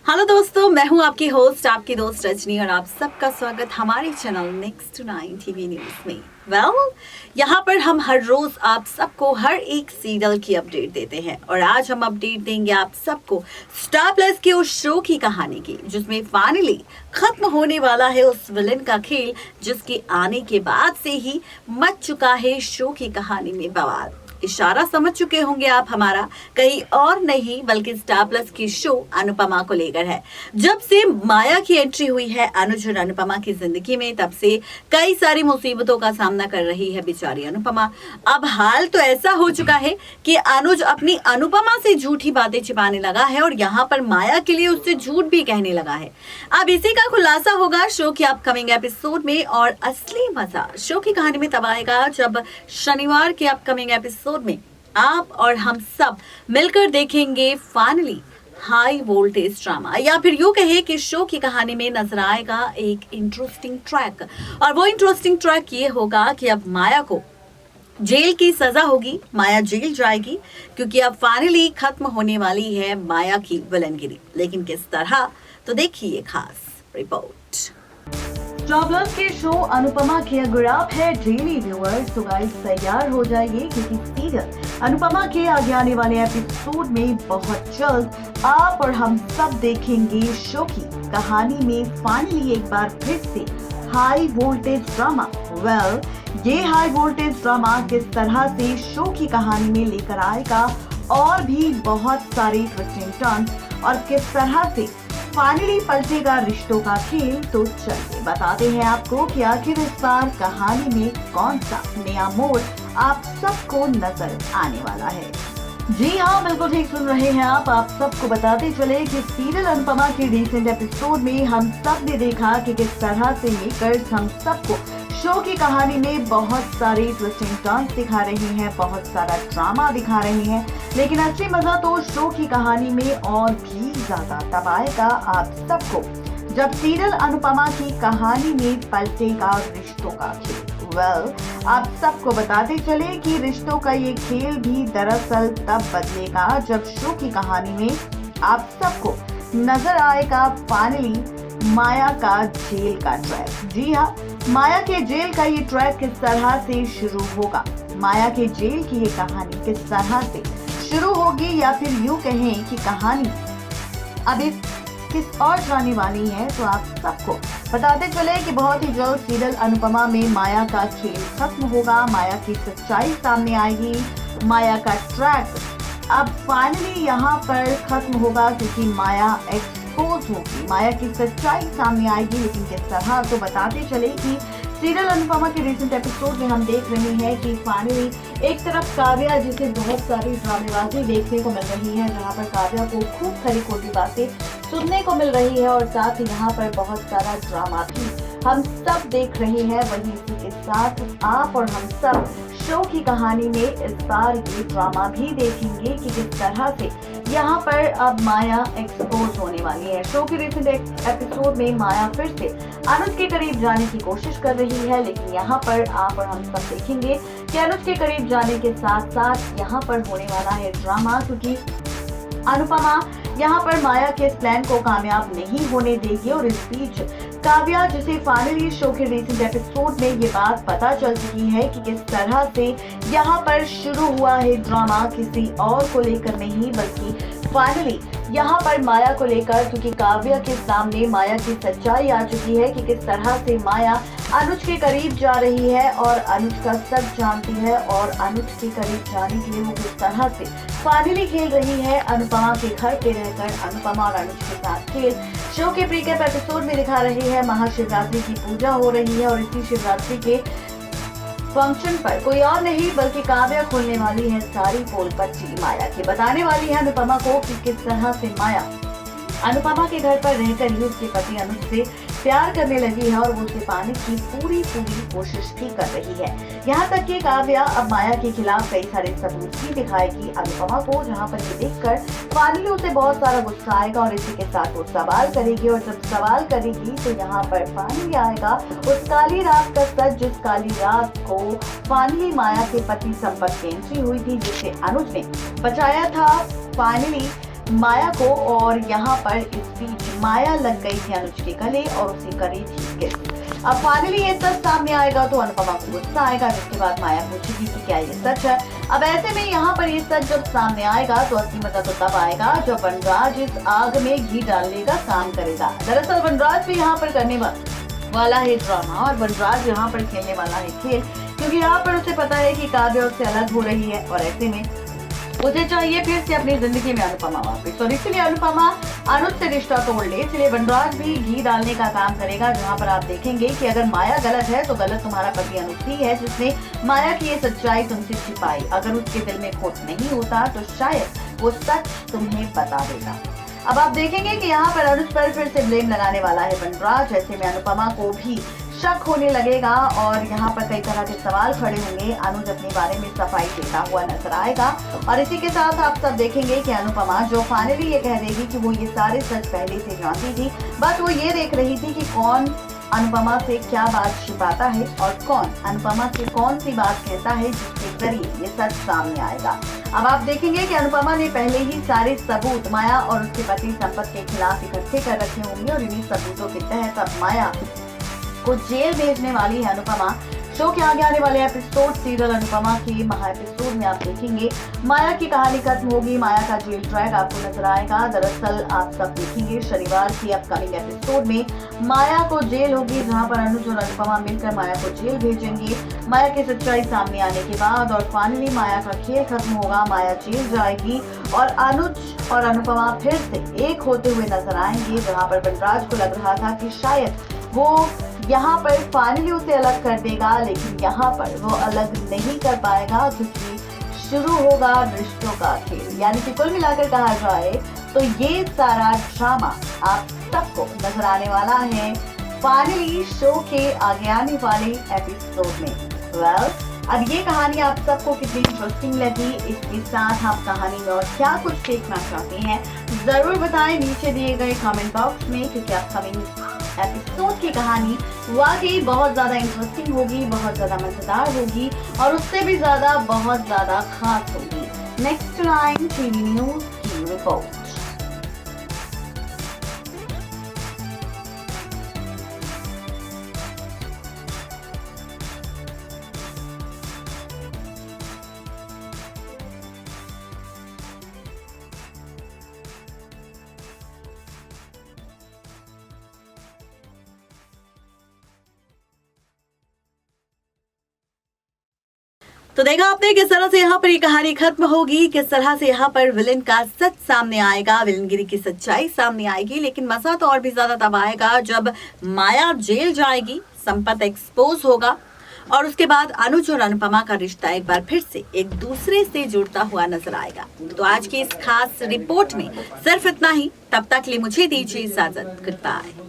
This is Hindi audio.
हेलो दोस्तों, मैं हूं आपकी होस्ट, आपकी दोस्त रजनी और आप सबका स्वागत हमारे channel next to 9 TV news में। यहाँ पर हम हर रोज आप सबको हर एक सीरियल की अपडेट देते हैं और आज हम अपडेट देंगे आप सबको स्टार प्लस के उस शो की कहानी की जिसमें फाइनली खत्म होने वाला है उस विलेन का खेल जिसके आने के बाद से ही मच चुका है शो की कहानी में बवाल। इशारा समझ चुके होंगे आप हमारा, कहीं और नहीं बल्कि स्टार प्लस की शो अनुपमा को लेकर है। जब से माया की एंट्री हुई है अनुज और अनुपमा की जिंदगी में, तब से कई सारी मुसीबतों का सामना कर रही है बेचारी अनुपमा। अब हाल तो ऐसा हो चुका है कि अनुज अपनी अनुपमा से झूठी बातें छिपाने लगा है और यहाँ पर माया के लिए उससे झूठ भी कहने लगा है। अब इसी का खुलासा होगा शो के अपकमिंग एपिसोड में और असली मजा शो की कहानी में तब आएगा जब शनिवार के अपकमिंग एपिसोड में आप और हम सब मिलकर देखेंगे फाइनली हाई वोल्टेज ड्रामा, या फिर यूं कहे कि शो की कहानी में नजर आएगा एक इंटरेस्टिंग ट्रैक। और वो इंटरेस्टिंग ट्रैक ये होगा कि अब माया को जेल की सजा होगी, माया जेल जाएगी क्योंकि अब फाइनली खत्म होने वाली है माया की विलनगिरी। लेकिन किस तरह, तो देखिए खास रिपोर्ट। स्टार प्लस के शो अनुपमा के अगर आप है डेली व्यूअर्स तो गाइस तैयार हो जाइए क्योंकि सीरियल अनुपमा के आगे आने वाले एपिसोड में बहुत जल्द आप और हम सब देखेंगे शो की कहानी में फाइनली एक बार फिर से हाई वोल्टेज ड्रामा। ये हाई वोल्टेज ड्रामा किस तरह से शो की कहानी में लेकर आएगा और भी बहुत सारे ट्विस्टिंग टर्न्स और किस तरह से फाइनली पलटेगा रिश्तों का खेल, तो चलिए बताते हैं आपको कि आखिर इस बार कहानी में कौन सा नया मोड़ आप सबको नजर आने वाला है। जी हाँ, बिल्कुल ठीक सुन रहे हैं आप सबको बताते चले कि सीरियल अनुपमा के रिसेंट एपिसोड में हम सब ने देखा कि किस तरह से मेकर्स हम सबको शो की कहानी में बहुत सारे ट्विस्टिंग टर्न्स दिखा रहे हैं, बहुत सारा ड्रामा दिखा रहे हैं। लेकिन असली मजा तो शो की कहानी में और भी ज्यादा तब आएगा आप सबको जब सीरियल अनुपमा की कहानी में पलटेगा रिश्तों का खेल। आप सबको बताते चले कि रिश्तों का ये खेल भी दरअसल तब बदलेगा जब शो की कहानी में आप सबको नजर आएगा फाइनली माया का जेल का ट्रैक। जी हाँ, माया के जेल का ये ट्रैक किस तरह से शुरू होगा, माया के जेल की ये कहानी किस तरह से शुरू होगी, या फिर यूं कहें कि कहानी अभी किस और जाने वाली है, तो आप सबको बताते चले कि बहुत ही जल्द सीरियल अनुपमा में माया का खेल खत्म होगा, माया की सच्चाई सामने आएगी, माया का ट्रैक अब फाइनली यहाँ पर खत्म होगा क्योंकि माया एक्सपोज होगी, माया की सच्चाई सामने आएगी। लेकिन किस तरह, तो बताते चले कि सीरियल अनुपमा के रिसेंट एपिसोड में हम देख रहे हैं कि फाइनली एक तरफ काव्या जिसे बहुत सारी ड्रामेबाजी देखने को मिल रही है, जहां पर काव्या को खूब खरी खोटी बातें सुनने को मिल रही है और साथ ही यहाँ पर बहुत सारा ड्रामा भी हम सब देख रहे हैं। वहीं इसी के साथ आप और हम सब शो की कहानी में इस बार ये ड्रामा भी देखेंगे कि किस तरह से यहाँ पर अब माया एक्सपोज होने वाली है। शो के रिसेंट एपिसोड में माया फिर से अनुज के करीब जाने की कोशिश कर रही है, लेकिन यहाँ पर आप और हम सब देखेंगे कि अनुज के करीब जाने के साथ साथ यहाँ पर होने वाला है ड्रामा, क्योंकि अनुपमा यहाँ पर माया के इस प्लान को कामयाब नहीं होने देगी। और इस बीच काव्या, जिसे फाइनली शो के रिसेंट एपिसोड में ये बात पता चल चुकी है कि किस तरह से यहाँ पर शुरू हुआ है ड्रामा, किसी और को लेकर नहीं बल्कि फाइनली यहाँ पर माया को लेकर, क्योंकि काव्या के सामने माया की सच्चाई आ चुकी है कि किस तरह से माया अनुज के करीब जा रही है और अनुज का सच जानती है और अनुज के करीब जाने के लिए वो किस तरह से फाइनली खेल रही है अनुपमा के घर पे रहकर अनुपमा और अनुज के साथ खेल। शो के प्रीकैप एपिसोड में दिखा रही है महाशिवरात्रि की पूजा हो रही है और इसी शिवरात्रि के फंक्शन पर कोई और नहीं बल्कि काव्या खोलने वाली है सारी पोल पट्टी माया की, बताने वाली है अनुपमा को कि किस तरह से माया अनुपमा के घर पर रहकर ही उसके पति अनुज से प्यार करने लगी है और वो उसे पाने की पूरी कोशिश भी कर रही है। यहाँ तक कि काव्या अब माया के खिलाफ कई सारे सबूत भी दिखाएगी अनुपमा को, जहाँ पर ये देखकर फाइनली उसे बहुत सारा गुस्सा आएगा और इसी के साथ वो सवाल करेगी और जब सवाल करेगी तो यहाँ पर फाइनली आएगा उस काली रात का सच, जिस काली रात को फाइनली माया के पति संपत की एंट्री हुई थी जिसे अनुज ने बचाया था। फाइनली माया को और यहाँ पर इस बीच माया लग गई थी अनुज के गले और उसे करी थी किस। अब फाइनली ये सच सामने आएगा तो अनुपमा को गुस्सा आएगा, जिसके बाद माया पूछेगी कि क्या ये सच है। अब ऐसे में यहाँ पर ये सच जब सामने आएगा तो असली मजा तो तब आएगा जब वनराज इस आग में घी डालने का काम करेगा। दरअसल वनराज भी यहाँ पर करने वाला है ड्रामा और वनराज यहाँ पर खेलने वाला है खेल, क्योंकि यहाँ पर उसे पता है कि काव्या उससे अलग हो रही है और ऐसे में उसे चाहिए फिर से अपनी जिंदगी में अनुपमा वापस, और इसलिए अनुपमा अनुज से रिश्ता तोड़ ले। इसलिए वनराज भी घी डालने का काम करेगा, जहां पर आप देखेंगे कि अगर माया गलत है तो गलत तुम्हारा पति अनुज ही है, जिसने माया की ये सच्चाई तुमसे छिपाई। अगर उसके दिल में खोट नहीं होता तो शायद वो सच तुम्हें बता देगा। अब आप देखेंगे कि यहाँ पर अनुज पर फिर से ब्लेम लगाने वाला है वनराज। ऐसे में अनुपमा को भी शक होने लगेगा और यहाँ पर कई तरह के सवाल खड़े होंगे। अनुज अपने बारे में सफाई देता हुआ नजर आएगा और इसी के साथ आप सब देखेंगे कि अनुपमा जो फाइनली ये कह देगी कि वो ये सारे सच पहले से जानती थी, बस वो ये देख रही थी कि कौन अनुपमा से क्या बात छिपाता है और कौन अनुपमा से कौन सी बात कहता है जिसके जरिए ये सच सामने आएगा। अब आप देखेंगे कि अनुपमा ने पहले ही सारे सबूत माया और उसके पति संपत के खिलाफ इकट्ठे कर रखे होंगे और इन्हीं सबूतों के तहत अब माया को जेल भेजने वाली है अनुपमा। शो के आगे आने वाले एपिसोड सीरियल अनुपमा के महा एपिसोड में आप देखेंगे माया की कहानी खत्म होगी, माया का जेल ट्रैक आपको नजर आएगा। दरअसल आप सब देखेंगे शनिवार की अपकमिंग एपिसोड में माया को जेल होगी, जहां पर अनुज और अनुपमा मिलकर माया को जेल भेजेंगे। माया की सच्चाई सामने आने के बाद और फाइनली माया का खेल खत्म होगा, माया जेल जाएगी और अनुज और अनुपमा फिर से एक होते हुए नजर आएंगे। जहाँ पर वनराज को लग रहा था कि शायद वो यहाँ पर फाइनली उसे अलग कर देगा, लेकिन यहाँ पर वो अलग नहीं कर पाएगा क्योंकि शुरू होगा रिश्तों का खेल। यानी कि कुल मिलाकर कहा जाए तो ये सारा ड्रामा आप सबको नजर आने वाला है फाइनली शो के आगे आने वाले एपिसोड में। अब ये कहानी आप सबको कितनी इंटरेस्टिंग लगी, इसके साथ आप कहानी में और क्या कुछ देखना चाहते हैं जरूर बताएं नीचे दिए गए कमेंट बॉक्स में, क्योंकि अपकमिंग एपिसोड की कहानी वाकई बहुत ज्यादा इंटरेस्टिंग होगी, बहुत ज्यादा मजेदार होगी और उससे भी ज्यादा बहुत ज्यादा खास होगी। नेक्स्ट 9 टीवी न्यूज की रिपोर्ट। तो देखा आपने किस तरह से यहाँ पर ये कहानी खत्म होगी, किस तरह से यहाँ पर विलन का सच सामने आएगा, विलनगिरी की सच्चाई सामने आएगी। लेकिन मजा तो और भी ज्यादा तब आएगा जब माया जेल जाएगी, संपत एक्सपोज होगा और उसके बाद अनुज और अनुपमा का रिश्ता एक बार फिर से एक दूसरे से जुड़ता हुआ नजर आएगा। तो आज की इस खास रिपोर्ट में सिर्फ इतना ही। तब तक लिए मुझे दीजिए इजाजत। Good bye.